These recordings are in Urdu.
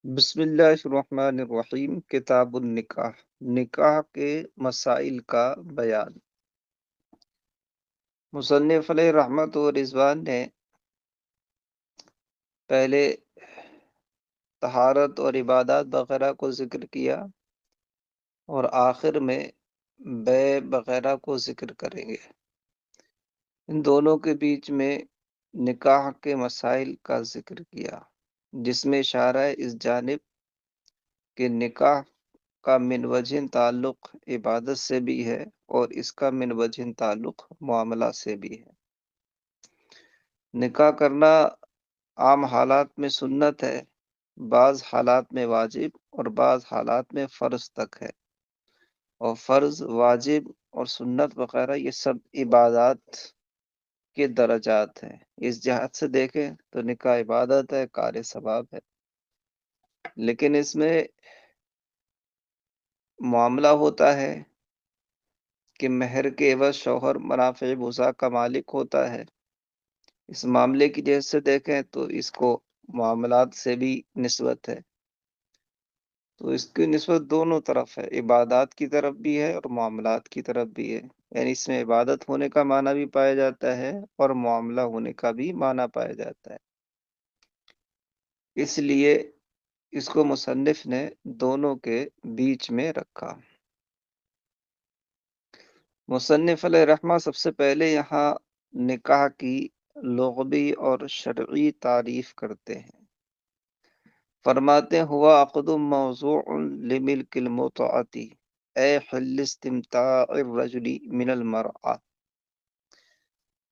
بسم اللہ الرحمن الرحیم۔ کتاب النکاح، نکاح کے مسائل کا بیان۔ مصنف علیہ رحمت و رضوان نے پہلے طہارت اور عبادات وغیرہ کو ذکر کیا اور آخر میں بیع وغیرہ کو ذکر کریں گے۔ ان دونوں کے بیچ میں نکاح کے مسائل کا ذکر کیا، جس میں اشارہ ہے اس جانب کہ نکاح کا من وجہ تعلق عبادت سے بھی ہے اور اس کا من وجہ تعلق معاملہ سے بھی ہے۔ نکاح کرنا عام حالات میں سنت ہے، بعض حالات میں واجب اور بعض حالات میں فرض تک ہے، اور فرض، واجب اور سنت وغیرہ یہ سب عبادات کے درجات ہیں۔ اس جہت سے دیکھیں تو نکاح عبادت ہے، کار ثواب ہے، لیکن اس میں معاملہ ہوتا ہے کہ مہر کے عوض شوہر منافع وسع کا مالک ہوتا ہے۔ اس معاملے کی جہت سے دیکھیں تو اس کو معاملات سے بھی نسبت ہے، تو اس کی نسبت دونوں طرف ہے، عبادات کی طرف بھی ہے اور معاملات کی طرف بھی ہے، یعنی اس میں عبادت ہونے کا معنی بھی پایا جاتا ہے اور معاملہ ہونے کا بھی معنی پایا جاتا ہے۔ اس لیے اس کو مصنف نے دونوں کے بیچ میں رکھا۔ مصنف علیہ رحمہ سب سے پہلے یہاں نکاح کی لغوی اور شرعی تعریف کرتے ہیں۔ فرماتے ہیں ہوا عقد موضوع لملک المتعۃ اے حل استمتاع الرجل من المرأة۔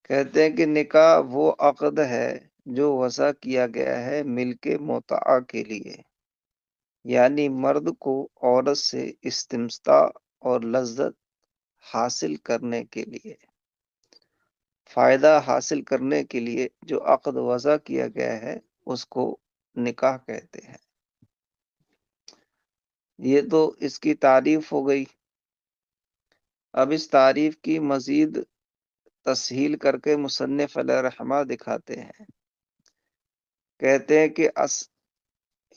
کہتے ہیں کہ نکاح وہ عقد ہے جو وضع کیا گیا ہے ملک متعہ کے لیے، یعنی مرد کو عورت سے استمتاع اور لذت حاصل کرنے کے لیے، فائدہ حاصل کرنے کے لیے جو عقد وضع کیا گیا ہے اس کو نکاح کہتے ہیں۔ یہ تو اس کی تعریف ہو گئی۔ اب اس تعریف کی مزید تسہیل کر کے مصنف علیہ رحمہ دکھاتے ہیں۔ کہتے ہیں کہ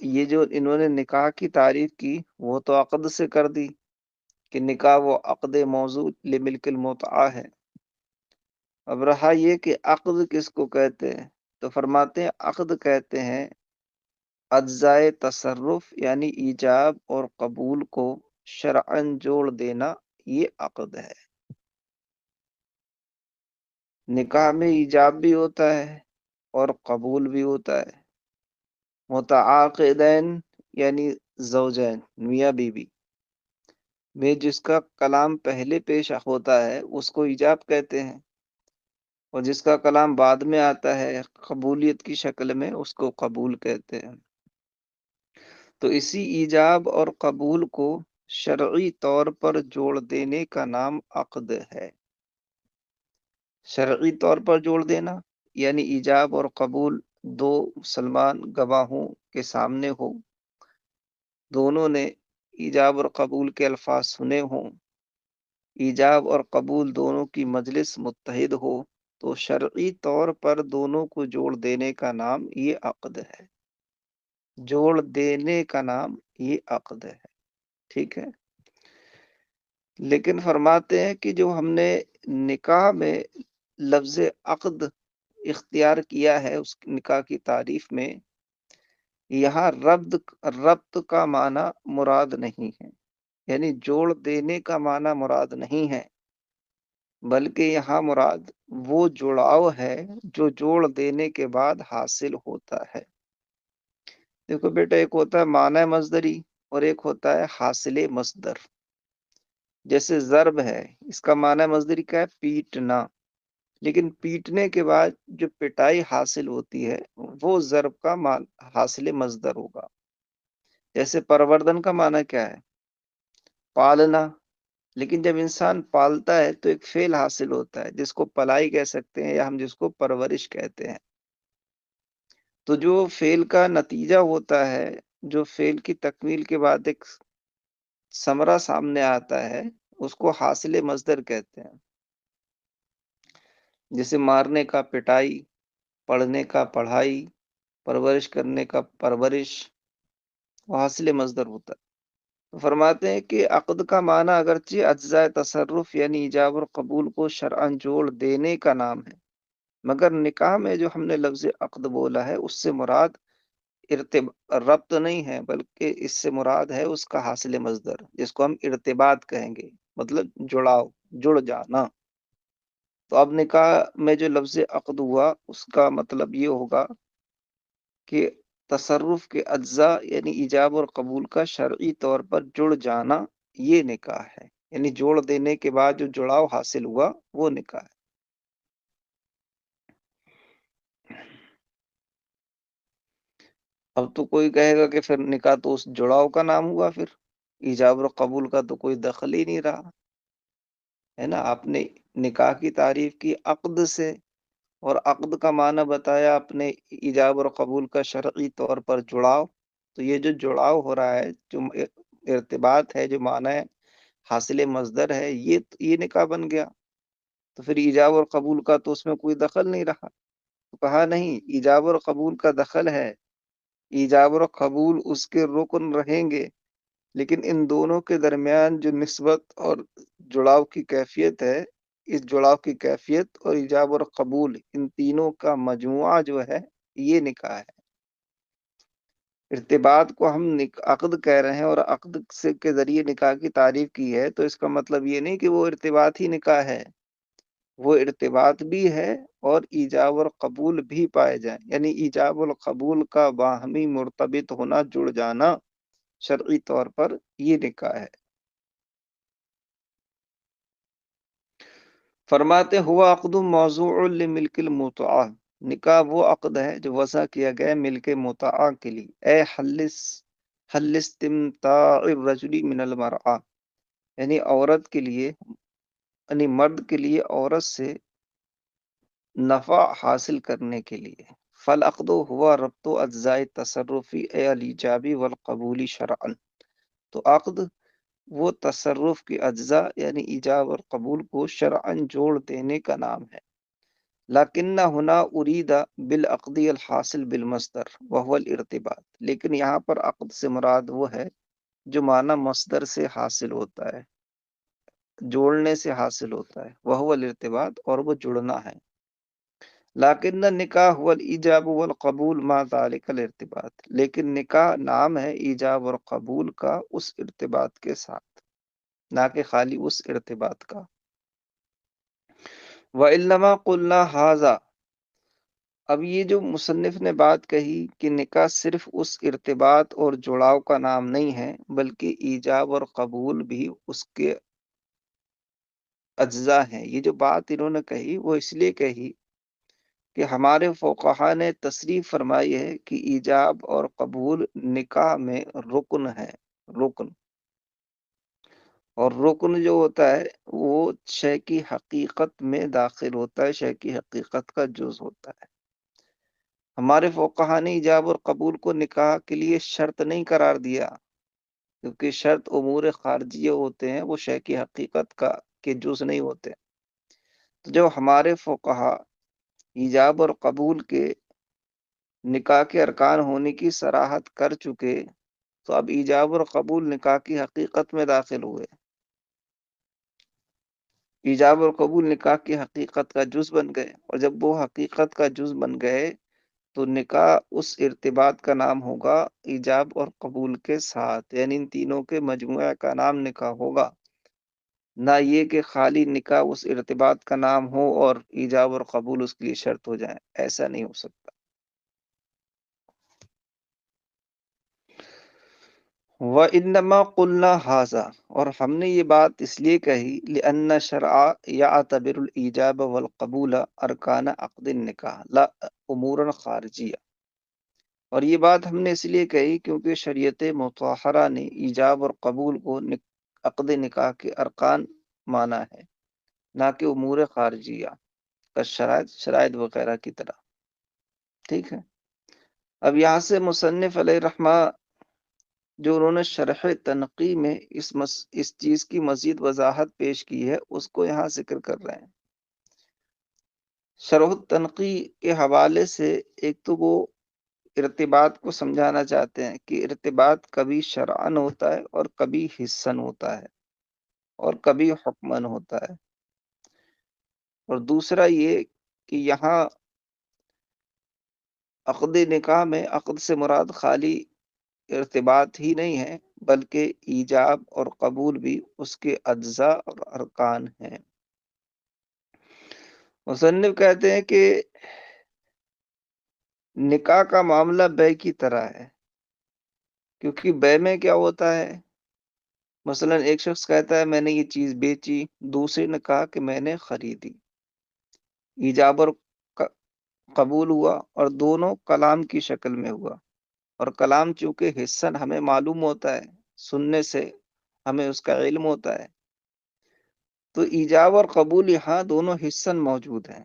یہ جو انہوں نے نکاح کی تعریف کی وہ تو عقد سے کر دی کہ نکاح وہ عقد موضوع لملک المتعہ ہے۔ اب رہا یہ کہ عقد کس کو کہتے ہیں، تو فرماتے ہیں عقد کہتے ہیں اجزائے تصرف یعنی ایجاب اور قبول کو شرعاً جوڑ دینا، یہ عقد ہے۔ نکاح میں ایجاب بھی ہوتا ہے اور قبول بھی ہوتا ہے۔ متعاقدین یعنی زوجین، میاں بیوی میں جس کا کلام پہلے پیش ہوتا ہے اس کو ایجاب کہتے ہیں، اور جس کا کلام بعد میں آتا ہے قبولیت کی شکل میں اس کو قبول کہتے ہیں۔ تو اسی ایجاب اور قبول کو شرعی طور پر جوڑ دینے کا نام عقد ہے۔ شرعی طور پر جوڑ دینا یعنی ایجاب اور قبول دو مسلمان گواہوں کے سامنے ہو، دونوں نے ایجاب اور قبول کے الفاظ سنے ہوں، ایجاب اور قبول دونوں کی مجلس متحد ہو، تو شرعی طور پر دونوں کو جوڑ دینے کا نام یہ عقد ہے۔ جوڑ دینے کا نام یہ عقد ہے، ٹھیک ہے۔ لیکن فرماتے ہیں کہ جو ہم نے نکاح میں لفظ عقد اختیار کیا ہے اس نکاح کی تعریف میں، یہاں ربط کا معنی مراد نہیں ہے، یعنی جوڑ دینے کا معنی مراد نہیں ہے، بلکہ یہاں مراد وہ جڑاؤ ہے جو جوڑ دینے کے بعد حاصل ہوتا ہے۔ دیکھو بیٹا، ایک ہوتا ہے معنی مصدری اور ایک ہوتا ہے حاصل مصدر۔ جیسے ضرب ہے، اس کا معنی مصدری کا ہے پیٹنا، لیکن پیٹنے کے بعد جو پٹائی حاصل ہوتی ہے وہ ضرب کا حاصل مصدر ہوگا۔ جیسے پروردن کا معنی کیا ہے؟ پالنا، لیکن جب انسان پالتا ہے تو ایک فعل حاصل ہوتا ہے جس کو پلائی کہہ سکتے ہیں یا ہم جس کو پرورش کہتے ہیں۔ تو جو فعل کا نتیجہ ہوتا ہے، جو فعل کی تکمیل کے بعد ایک ثمرہ سامنے آتا ہے، اس کو حاصل مصدر کہتے ہیں۔ جیسے مارنے کا پٹائی، پڑھنے کا پڑھائی، پرورش کرنے کا پرورش، وہ حاصل مصدر ہوتا ہے۔ تو فرماتے ہیں کہ عقد کا معنی اگرچہ اجزاء تصرف یعنی ایجاب اور قبول کو شرعاً جوڑ دینے کا نام ہے، مگر نکاح میں جو ہم نے لفظ عقد بولا ہے اس سے مراد ربط نہیں ہے، بلکہ اس سے مراد ہے اس کا حاصل مصدر، جس کو ہم ارتباط کہیں گے، مطلب جڑاؤ، جڑ جانا۔ تو اب نکاح میں جو لفظ عقد ہوا اس کا مطلب یہ ہوگا کہ تصرف کے اجزاء یعنی ایجاب اور قبول کا شرعی طور پر جڑ جانا، یہ نکاح ہے، یعنی جوڑ دینے کے بعد جو جڑاؤ حاصل ہوا وہ نکاح ہے۔ اب تو کوئی کہے گا کہ پھر نکاح تو اس جڑاؤ کا نام ہوا، پھر ایجاب اور قبول کا تو کوئی دخل ہی نہیں رہا ہے نا۔ آپ نے نکاح کی تعریف کی عقد سے، اور عقد کا معنی بتایا اپنے ایجاب اور قبول کا شرعی طور پر جڑاؤ، تو یہ جو جڑاؤ ہو رہا ہے، جو ارتباط ہے، جو معنی ہے حاصل مصدر ہے، یہ نکاح بن گیا۔ تو پھر ایجاب اور قبول کا تو اس میں کوئی دخل نہیں رہا۔ تو کہا نہیں، ایجاب اور قبول کا دخل ہے، ایجاب اور قبول اس کے رکن رہیں گے، لیکن ان دونوں کے درمیان جو نسبت اور جڑاؤ کی کیفیت ہے، اس جڑاؤ کی کیفیت اور ایجاب اور قبول، ان تینوں کا مجموعہ جو ہے یہ نکاح ہے۔ ارتباط کو ہم عقد کہہ رہے ہیں اور عقد سے کے ذریعے نکاح کی تعریف کی ہے، تو اس کا مطلب یہ نہیں کہ وہ ارتباط ہی نکاح ہے، وہ ارتباط بھی ہے اور ایجاب اور قبول بھی پائے جائیں، یعنی ایجاب اور قبول کا باہمی مرتبط ہونا، جڑ جانا شرعی طور پر، یہ نکاح ہے۔ فرماتے ہوا عقد موضوع لملک المتعہ، نکاح وہ عقد ہے جو وضع کیا گیا ملک متعہ کے لیے، اے حل استمتاع الرجل من المرأة، یعنی عورت کے لیے، یعنی مرد کے لیے عورت سے نفع حاصل کرنے کے لیے۔ فالعقد ہوا ربط اجزاء تصرفی اے الیجابی والقبولی شرعا، تو عقد وہ تصرف کے اجزاء یعنی ایجاب اور قبول کو شرعاً جوڑ دینے کا نام ہے۔ لیکن ہنا ارید بالعقد الحاصل بالمصدر وهو الارتباط، لیکن یہاں پر عقد سے مراد وہ ہے جو معنی مصدر سے حاصل ہوتا ہے، جوڑنے سے حاصل ہوتا ہے، وهو الارتباط، اور وہ جڑنا ہے۔ لیکن نکاح هو الایجاب والقبول مع ذلك الارتباط، لیکن نکاح نام ہے ایجاب اور قبول کا اس ارتباط کے ساتھ، نہ کہ خالی اس ارتباط کا۔ وَإِنَّمَا قُلْنَا هَذَا، اب یہ جو مصنف نے بات کہی کہ نکاح صرف اس ارتباط اور جڑاؤ کا نام نہیں ہے، بلکہ ایجاب اور قبول بھی اس کے اجزاء ہیں، یہ جو بات انہوں نے کہی وہ اس لیے کہی کہ ہمارے فقہا نے تصریح فرمائی ہے کہ ایجاب اور قبول نکاح میں رکن ہے، رکن، اور رکن جو ہوتا ہے وہ شے کی حقیقت میں داخل ہوتا ہے، شے کی حقیقت کا جز ہوتا ہے۔ ہمارے فقہا نے ایجاب اور قبول کو نکاح کے لیے شرط نہیں قرار دیا، کیونکہ شرط امور خارجیہ ہوتے ہیں، وہ شے کی حقیقت کا کے جز نہیں ہوتے۔ تو جب ہمارے فقہا ایجاب اور قبول کے نکاح کے ارکان ہونے کی صراحت کر چکے، تو اب ایجاب اور قبول نکاح کی حقیقت میں داخل ہوئے، ایجاب اور قبول نکاح کی حقیقت کا جز بن گئے، اور جب وہ حقیقت کا جز بن گئے تو نکاح اس ارتباط کا نام ہوگا ایجاب اور قبول کے ساتھ، یعنی ان تینوں کے مجموعہ کا نام نکاح ہوگا، نہ یہ کہ خالی نکاح اس ارتباط کا نام ہو اور ایجاب اور قبول اس کے لیے شرط ہو جائے، ایسا نہیں ہو سکتا۔ وَإِنَّمَا قُلْنَا هَذَا، اور ہم نے یہ بات اس لیے کہی لِأَنَّ الشَّرْعَ يَعْتَبِرُ الْإِيجَابَ وَالْقَبُولَ أَرْكَانَ عَقْدِ النِّكَاحِ لَا أُمُورًا خارجیہ، اور یہ بات ہم نے اس لیے کہی کیونکہ شریعت مطہرہ نے ایجاب اور قبول کو عقد نکاح کے ارکان مانا ہے، نہ کہ امور خارجیہ کا شرائط وغیرہ کی طرح۔ ٹھیک ہے، اب یہاں سے مصنف علیہ رحمہ جو انہوں نے شرح تنقی میں اس چیز کی مزید وضاحت پیش کی ہے، اس کو یہاں ذکر کر رہے ہیں۔ شرح التنقی کے حوالے سے ایک تو وہ ارتباط کو سمجھانا چاہتے ہیں کہ ارتباط کبھی شرعن ہوتا ہے اور کبھی حسن ہوتا ہے اور کبھی حکمن ہوتا ہے، اور دوسرا یہ کہ یہاں عقد نکاح میں عقد سے مراد خالی ارتباط ہی نہیں ہے بلکہ ایجاب اور قبول بھی اس کے اجزاء اور ارکان ہیں۔ مصنف کہتے ہیں کہ نکاح کا معاملہ بے کی طرح ہے، کیونکہ بے میں کیا ہوتا ہے؟ مثلا ایک شخص کہتا ہے میں نے یہ چیز بیچی، دوسرے نے کہا کہ میں نے خریدی، ایجاب اور قبول ہوا اور دونوں کلام کی شکل میں ہوا، اور کلام چونکہ حصن ہمیں معلوم ہوتا ہے، سننے سے ہمیں اس کا علم ہوتا ہے، تو ایجاب اور قبول یہاں دونوں حصن موجود ہیں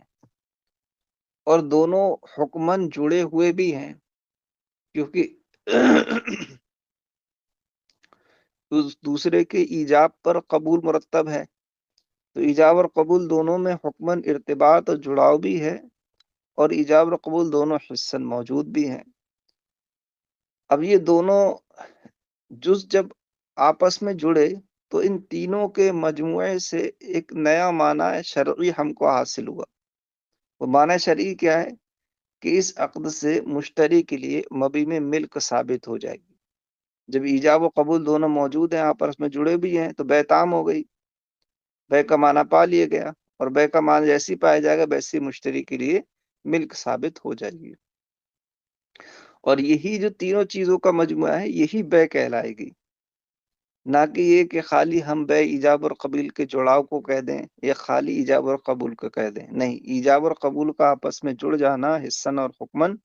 اور دونوں حکمن جڑے ہوئے بھی ہیں، کیونکہ دوسرے کے ایجاب پر قبول مرتب ہے، تو ایجاب اور قبول دونوں میں حکمن ارتباط اور جڑاؤ بھی ہے، اور ایجاب اور قبول دونوں حصن موجود بھی ہیں۔ اب یہ دونوں جز جب آپس میں جڑے تو ان تینوں کے مجموعے سے ایک نیا معنی شرعی ہم کو حاصل ہوا۔ وہ معنی شرعی کیا ہے؟ کہ اس عقد سے مشتری کے لیے مبی میں ملک ثابت ہو جائے گی۔ جب ایجاب و قبول دونوں موجود ہیں، آپس میں جڑے بھی ہیں، تو بے تام ہو گئی، بے کا معنی پا لیا گیا، اور بے کا معنی جیسی پایا جائے گا ویسی مشتری کے لیے ملک ثابت ہو جائے گی، اور یہی جو تینوں چیزوں کا مجموعہ ہے یہی بے کہلائے گی، نہ کہ یہ کہ خالی ہم بے ایجاب اور قبول کے جڑاؤ کو کہہ دیں یا خالی ایجاب اور قبول کو کہہ دیں۔ نہیں، ایجاب اور قبول کا آپس میں جڑ جانا حصن اور حکمن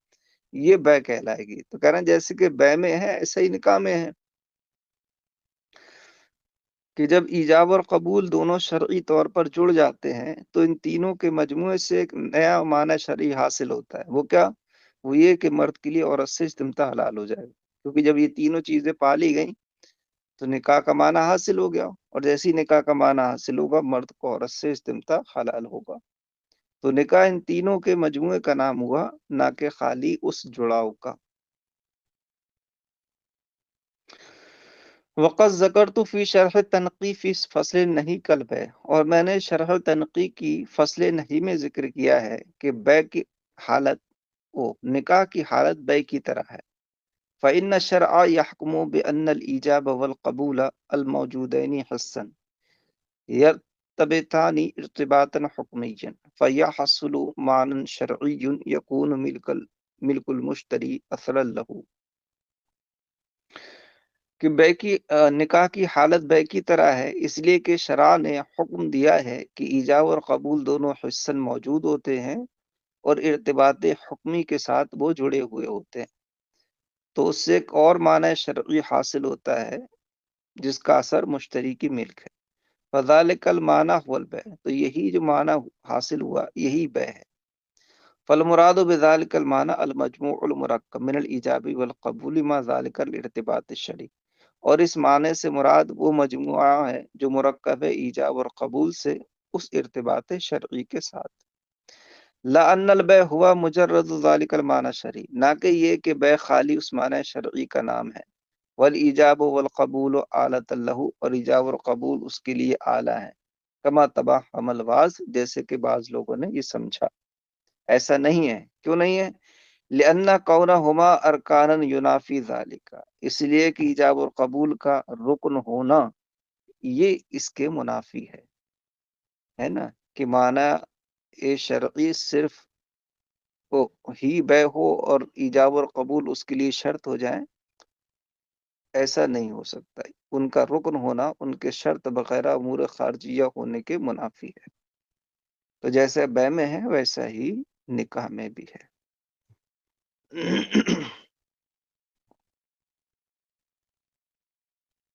یہ بے کہلائے گی۔ تو کہہ رہے ہیں جیسے کہ بے میں ہے ایسا ہی نکاح میں ہے، کہ جب ایجاب اور قبول دونوں شرعی طور پر جڑ جاتے ہیں تو ان تینوں کے مجموعے سے ایک نیا معنی شرعی حاصل ہوتا ہے۔ وہ کیا؟ وہ یہ کہ مرد کے لیے عورت سے استمتاع حلال ہو جائے گا، کیونکہ جب یہ تینوں چیزیں پالی گئیں تو نکاح کا معنی حاصل ہو گیا، اور جیسی نکاح کا معنی حاصل ہوگا مرد کو عورت سے استمتاع حلال ہوگا۔ تو نکاح ان تینوں کے مجموعے کا نام ہوا، نہ کہ خالی اس جڑاؤ کا۔ وقت ذکرت فی شرح تنقی فی فصل نہیں قلب ہے، اور میں نے شرح تنقی کی فصل نہیں میں ذکر کیا ہے کہ بے کی حالت نکاح کی حالت بے کی طرح ہے۔ فإن الشرع يحكم بأن الإيجاب والقبول الموجودين حسا يرتبطان ارتباطا حكميا فيحصل معنى شرعي يكون ملك المشتري أثرا له، کہ بے کی نکاح کی حالت بے کی طرح ہے، اس لیے کہ شرع نے حکم دیا ہے کہ ایجاب اور قبول دونوں حسن موجود ہوتے ہیں اور ارتباط حکمی کے ساتھ وہ جڑے ہوئے ہوتے ہیں، تو اس سے ایک اور معنی شرعی حاصل ہوتا ہے جس کا اثر مشتری کی ملک ہے۔ فذالک المعنی هو البیع، تو یہی جو معنی حاصل ہوا یہی بے ہے۔ فالمراد بذالک المعنی المجموع المرکب من الایجاب والقبول ما ذالک الارتباط الشرعی، اور اس معنی سے مراد وہ مجموعہ ہے جو مرکب ہے ایجاب اور قبول سے اس ارتباط شرعی کے ساتھ۔ لا ان البیع ہوا مجرد ذالک المعنی الشرعی، نہ کہ یہ کہ بے خالی اس معنی شرعی کا نام ہے۔ والایجاب والقبول آلۃ له، اور ایجاب اور قبول اس کے لیے آلہ ہے۔ کما تباہم البعض، جیسے کہ بعض لوگوں نے یہ سمجھا، ایسا نہیں ہے۔ کیوں نہیں ہے؟ لأن کونہما ارکانا ینافی ذالک، اس لیے کہ ایجاب اور قبول کا رکن ہونا یہ اس کے منافی ہے نا، کہ معنی شرعی صرف ہی بے ہو اور ایجاب اور قبول اس کے لیے شرط ہو جائیں، ایسا نہیں ہو سکتا۔ ان کا رکن ہونا ان کے شرط وغیرہ امور خارجیہ ہونے کے منافی ہے۔ تو جیسے بے میں ہے ویسا ہی نکاح میں بھی ہے۔